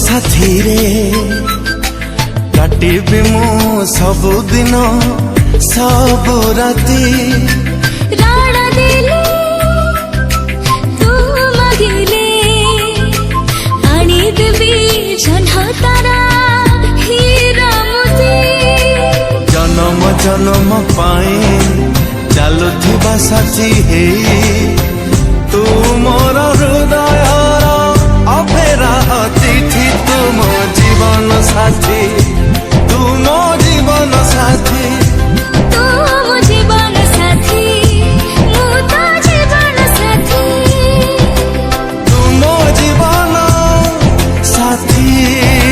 साथी रे काटिबी मु सबु दिन सबु राती राणा दिले तू मागिले आनी देवी जन्ह तारा हीरा मोती जन्म जन्म पाए चालुथिबा साथी हे तू मोर हृदय अफेरा अतिथि तू मो जीवन साथी तू मो जीवन साथी तू मो जीवन साथी मु तो जीवन साथी तू मो जीवन साथी।